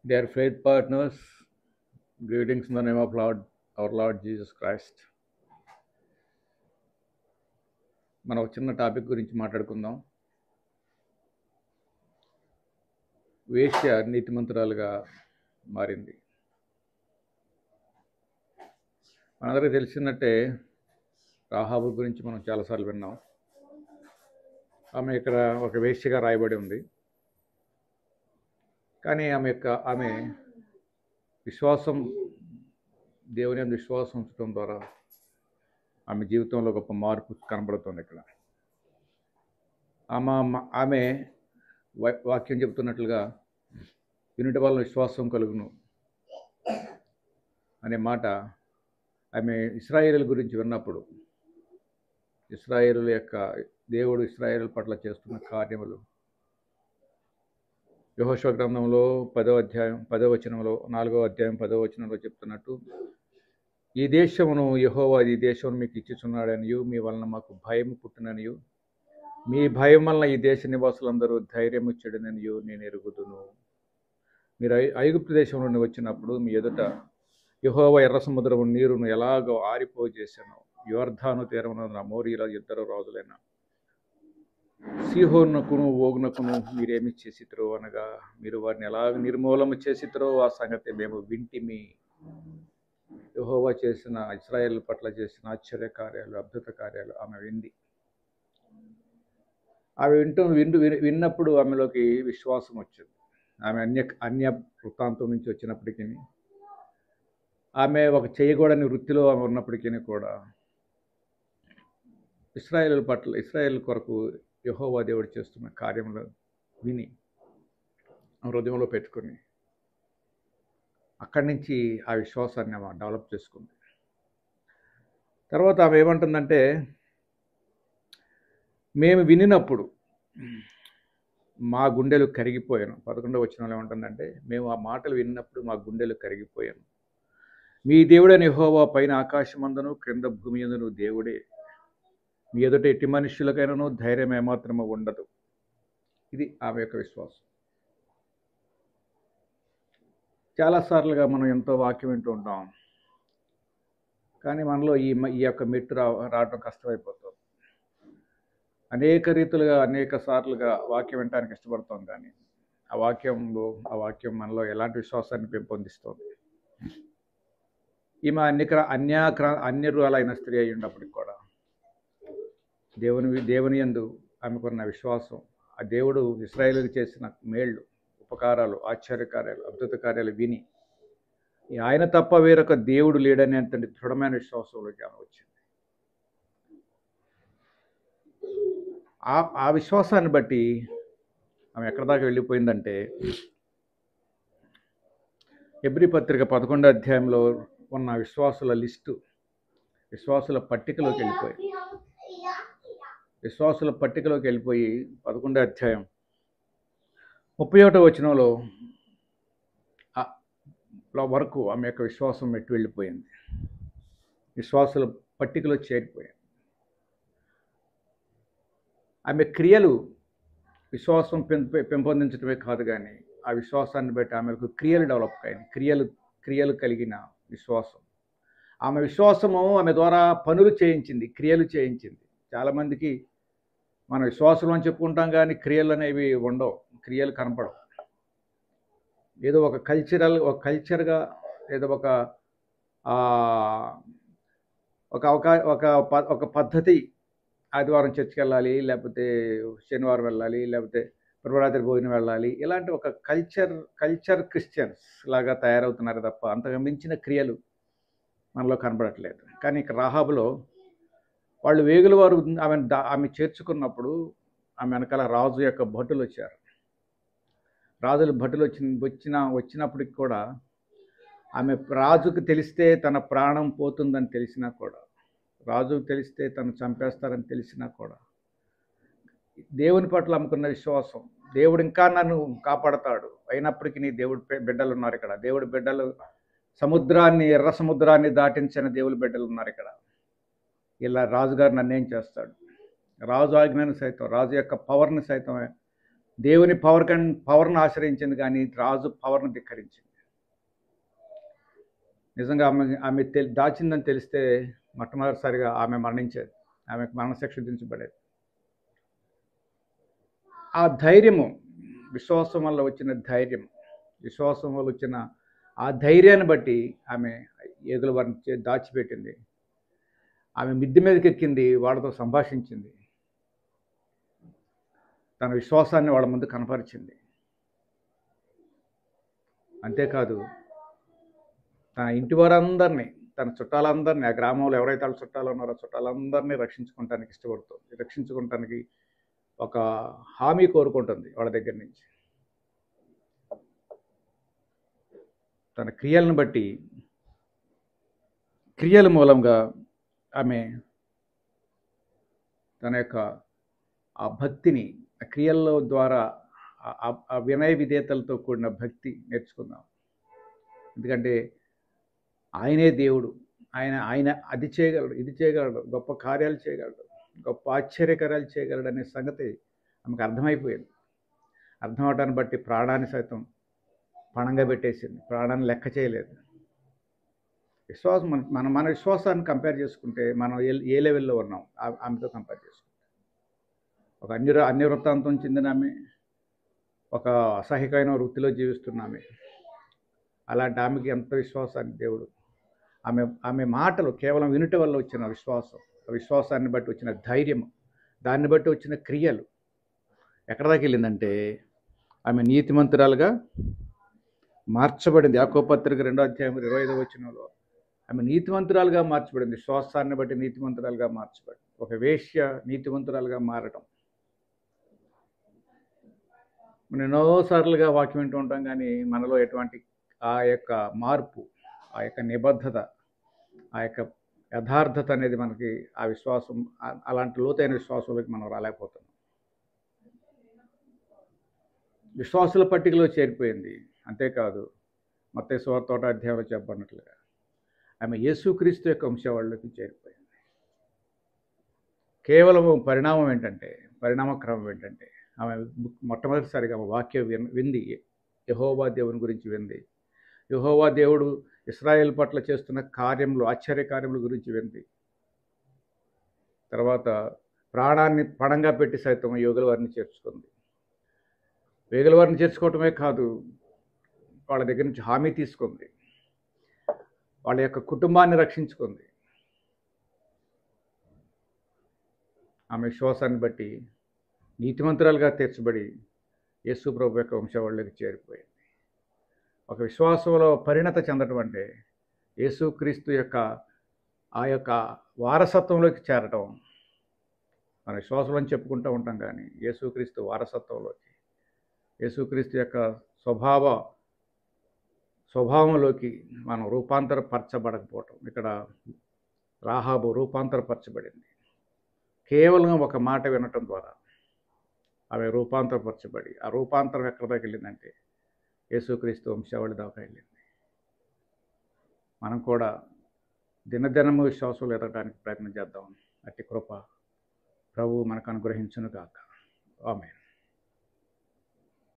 Dear faith partners, greetings in the name of our Lord Jesus Christ. మనం ఒక చిన్న topic గురించి మాట్లాడుకుందాం. వేశ్య నీతిమంతురాలుగా మారింది. మనందరికీ తెలిసినట్టే రాహాబు గురించి మనం చాలాసార్లు విన్నాం. ఆమె ఇక్కడ ఒక వేశ్యగా రాయబడి ఉంది. కానీ ఆమె విశ్వాసం, దేవుని యందు విశ్వాసం ఉంచడం ద్వారా ఆమె జీవితంలో గొప్ప మార్పు కనబడుతుంది. ఇక్కడ ఆమె వాక్యం చెబుతున్నట్లుగా వినుట వల్ల విశ్వాసం కలుగును అనే మాట ఆమె ఇశ్రాయేలు గురించి విన్నప్పుడు, ఇశ్రాయేలు యొక్క దేవుడు ఇశ్రాయేలు పట్ల చేస్తున్న కార్యములు యెహోషువ గ్రంథంలో 10వ అధ్యాయం 10వ వచనంలో 4వ అధ్యాయం 10వ వచనంలో చెప్తున్నట్టు, ఈ దేశమును యెహోవా ఈ దేశమును మీకు ఇచ్చుచున్నాడనియు, మీ వలన మాకు భయము పుట్టుననియు, మీ భయం వలన ఈ దేశ నివాసులందరూ ధైర్యము చెడుననియు నేను ఎరుగుదును. మీరు ఐగుప్తు దేశం నుండి వచ్చినప్పుడు మీ ఎదుట యెహోవా ఎర్ర సముద్రము నీరును ఎలాగో ఆరిపోజేశాను. యోర్దాను తీరమున అమోరీల ఇద్దరు రాజులైన సీహోనుకును ఓగునకును మీరేమి చేసిద్రో అనగా, మీరు వారిని ఎలాగ నిర్మూలము చేసిద్రో ఆ సంగతి మేము వింటిమి. యెహోవా చేసిన ఇశ్రాయేలు పట్ల చేసిన ఆశ్చర్య కార్యాలు, అద్భుత కార్యాలు ఆమె వింది. ఆమె విన్నప్పుడు ఆమెలోకి విశ్వాసం వచ్చింది. ఆమె అన్య వృత్తాంతం నుంచి వచ్చినప్పటికీ, ఆమె ఒక చేయకూడని వృత్తిలో ఆమె ఉన్నప్పటికీ కూడా ఇశ్రాయేలు కొరకు యెహోవా దేవుడు చేస్తున్న కార్యములు విని హృదయంలో పెట్టుకొని అక్కడి నుంచి ఆ విశ్వాసాన్ని ఆమె డెవలప్ చేసుకుంది. తర్వాత ఆమె ఏమంటుందంటే, మేము వినినప్పుడు మా గుండెలు కరిగిపోయాను. 11వ వచనంలో ఏమంటుందంటే, మేము ఆ మాటలు విన్నప్పుడు మా గుండెలు కరిగిపోయాను. మీ దేవుడైన యెహోవా పైన ఆకాశమందును క్రింద భూమి యందును దేవుడే. మీ ఎదుట ఎట్టి మనుష్యులకైనాను ధైర్యం ఏమాత్రము ఉండదు. ఇది ఆమె యొక్క విశ్వాసం. చాలాసార్లుగా మనం ఎంతో వాక్యం వింటూ ఉంటాం, కానీ మనలో ఈ యొక్క మెట్టు రావడం కష్టమైపోతుంది. అనేక రీతులుగా అనేక సార్లుగా వాక్యం వినడానికి ఇష్టపడతాం, కానీ ఆ వాక్యం మనలో ఎలాంటి విశ్వాసాన్ని పెంపొందిస్తుంది. ఈమె అన్యరులైన స్త్రీ అయి ఉన్నప్పటికి కూడా దేవుని యందు ఆమెకున్న విశ్వాసం, ఆ దేవుడు ఇశ్రాయేలుకు చేసిన మేళ్ళు, ఉపకారాలు, ఆశ్చర్యకార్యాలు, అద్భుత కార్యాలు విని ఆయన తప్ప వేరొక దేవుడు లేడని అంతటి దృఢమైన విశ్వాసంలోకి ఆమె వచ్చింది. ఆ విశ్వాసాన్ని బట్టి ఆమె ఎక్కడి దాకా వెళ్ళిపోయిందంటే, హెబ్రీ పత్రిక 11వ అధ్యాయంలో ఉన్న విశ్వాసుల లిస్టు, విశ్వాసుల పట్టికలోకి వెళ్ళిపోయింది. విశ్వాసుల పట్టికలోకి వెళ్ళిపోయి 11వ అధ్యాయం 31వ వచనంలో వరకు ఆమె యొక్క విశ్వాసం మెట్టు వెళ్ళిపోయింది. విశ్వాసుల పట్టికలో చేరిపోయింది. ఆమె క్రియలు విశ్వాసం పెంపొందించడమే కాదు, కానీ ఆ విశ్వాసాన్ని బట్టి ఆమెకు క్రియలు డెవలప్ అయ్యాయి. క్రియలు కలిగిన విశ్వాసం. ఆమె విశ్వాసము ఆమె ద్వారా పనులు చేయించింది, క్రియలు చేయించింది. చాలామందికి మన విశ్వాసం అని చెప్పుకుంటాం, కానీ క్రియలు అనేవి ఉండవు, క్రియలు కనపడవు. ఏదో ఒక కల్చర్గా, ఏదో ఒక పద్ధతి, ఆదివారం చర్చికి వెళ్ళాలి, లేకపోతే శనివారం వెళ్ళాలి, లేకపోతే ప్రభురాత్రి భోజనం వెళ్ళాలి, ఇలాంటి ఒక కల్చర్ క్రిస్టియన్స్ లాగా తయారవుతున్నారు తప్ప అంతగా మించిన క్రియలు మనలో కనబడట్లేదు. కానీ ఇక్కడ రాహాబులో వాళ్ళు వేగుల వారు ఆమె చేర్చుకున్నప్పుడు ఆమె వెనకాల రాజు యొక్క భటులు వచ్చారు. రాజుల భటులు వచ్చినప్పటికి కూడా ఆమె రాజుకు తెలిస్తే తన ప్రాణం పోతుందని తెలిసినా కూడా, రాజుకు తెలిస్తే తను చంపేస్తారని తెలిసినా కూడా, దేవుని పట్ల ఆమెకున్న విశ్వాసం, దేవుడు ఇంకా నన్ను కాపాడతాడు, అయినప్పటికీ నీ దేవుడు బిడ్డలు ఉన్నారు ఇక్కడ, దేవుడి బిడ్డలు ఎర్ర సముద్రాన్ని దాటించిన దేవుడి బిడ్డలు ఉన్నారు ఇక్కడ, ఇలా రాజుగారు నన్నేం చేస్తాడు, రాజు ఆజ్ఞను సైతం, రాజు యొక్క పవర్ని సైతం దేవుని పవర్ను ఆశ్రయించింది, కానీ రాజు పవర్ను ధిక్కరించింది. నిజంగా ఆమె దాచిందని తెలిస్తే మొట్టమొదటిసారిగా ఆమె మరణించేది, ఆమెకు మరణశిక్ష విధించబడేది. ఆ ధైర్యము, విశ్వాసం వల్ల వచ్చిన ధైర్యం, విశ్వాసం వల్ల వచ్చిన ఆ ధైర్యాన్ని బట్టి ఆమె ఏగుల వారిని దాచిపెట్టింది. ఆమె మిద్దె మీదకి ఎక్కింది, వాళ్ళతో సంభాషించింది, తన విశ్వాసాన్ని వాళ్ళ ముందు కనపరిచింది. అంతేకాదు, తన ఇంటి వారందరినీ, తన చుట్టాలందరినీ, ఆ గ్రామంలో ఎవరైతే వాళ్ళ చుట్టాలు ఉన్నారో చుట్టాలందరినీ రక్షించుకుంటానికి ఒక హామీ కోరుకుంటుంది వాళ్ళ దగ్గర నుంచి. తన క్రియలను బట్టి, క్రియల మూలంగా ఆమె తన యొక్క ఆ భక్తిని, ఆ క్రియల ద్వారా ఆ వినయ విధేయతలతో కూడిన భక్తి నేర్చుకుందాం. ఎందుకంటే ఆయనే దేవుడు, ఆయన అది చేయగలడు, ఇది చేయగలడు, గొప్ప కార్యాలు చేయగలడు, గొప్ప ఆశ్చర్యకార్యాలు చేయగలడు అనే సంగతి ఆమెకు అర్థమైపోయింది. అర్థం అవడాన్ని బట్టి ప్రాణాన్ని సైతం పణంగా పెట్టేసింది, ప్రాణాన్ని లెక్క చేయలేదు. విశ్వాసం మన విశ్వాసాన్ని కంపేర్ చేసుకుంటే మనం ఏ లెవెల్లో ఉన్నాం ఆమెతో కంపేర్ చేసుకుంటే. ఒక అన్య వృత్తాంతం చెందిన ఆమె, ఒక అసహ్యకరమైన వృత్తిలో జీవిస్తున్నామే. అలాంటి ఆమెకి ఎంత విశ్వాసాన్ని దేవుడు, ఆమె మాటలు కేవలం వినుట వల్ల వచ్చిన విశ్వాసం, ఆ విశ్వాసాన్ని బట్టి వచ్చిన ధైర్యం, దాన్ని బట్టి వచ్చిన క్రియలు ఎక్కడ దాకా వెళ్ళిందంటే ఆమె నీతిమంతురాలుగా మార్చబడింది. యాకోబు పత్రిక 2:25 ఆమె నీతిమంతురాలుగా మార్చబడింది. విశ్వాసాన్ని బట్టి నీతిమంతురాలుగా మార్చబడింది. ఒక వేశ్య నీతిమంతురాలుగా మారడం. మనం ఎన్నోసార్లుగా వాక్యం వింటూ ఉంటాం, కానీ మనలో ఎటువంటి ఆ యొక్క మార్పు, ఆ యొక్క నిబద్ధత, ఆ యొక్క యథార్థత అనేది మనకి, ఆ విశ్వాసం, అలాంటి లోతైన విశ్వాసంలోకి మనం రాలేకపోతున్నాం. విశ్వాసుల పట్టికలో చేరిపోయింది. అంతేకాదు, మత్తయి సువార్త 1 చెప్పబడినట్లుగా ఆమె యేసుక్రీస్తు యొక్క వంశావళిలోకి చేరిపోయింది. కేవలం పరిణామక్రమం ఏంటంటే ఆమె మొట్టమొదటిసారిగా వాక్యం వింది, యెహోవా దేవుని గురించి వింది. యెహోవా దేవుడు ఇశ్రాయేల్ పట్ల చేస్తున్న కార్యములు, ఆశ్చర్యకార్యముల గురించి వింది. తర్వాత ప్రాణాన్ని పణంగా పెట్టి సైతం యోగుల వారిని చేర్చుకుంది. యోగుల వారిని చేర్చుకోవటమే కాదు, వాళ్ళ దగ్గర నుంచి హామీ తీసుకుంది, వాళ్ళ యొక్క కుటుంబాన్ని రక్షించుకుంది. ఆమె విశ్వాసాన్ని బట్టి నీతిమంతురాలుగా తీర్చబడి యేసు ప్రభు యొక్క వంశావళిలోకి చేరిపోయింది. ఒక విశ్వాసంలో పరిణత చెందడం అంటే యేసుక్రీస్తు యొక్క ఆ యొక్క వారసత్వంలోకి చేరటం. మన విశ్వాసంలో చెప్పుకుంటూ ఉంటాం, కానీ యేసుక్రీస్తు వారసత్వంలోకి, యేసుక్రీస్తు యొక్క స్వభావంలోకి మనం రూపాంతరపరచబడకపోవటం. ఇక్కడ రాహాబు రూపాంతరపరచబడింది. కేవలం ఒక మాట వినటం ద్వారా ఆమె రూపాంతరపరచబడి, ఆ రూపాంతరం ఎక్కడి దాకా వెళ్ళిందంటే యేసుక్రీస్తు వంశావళి దాకా వెళ్ళింది. మనం కూడా దినదినము విశ్వాసంలో ఎదగడానికి ప్రయత్నం చేద్దాం. అట్టి కృప ప్రభువు మనకు అనుగ్రహించును గాక. ఆమేన్.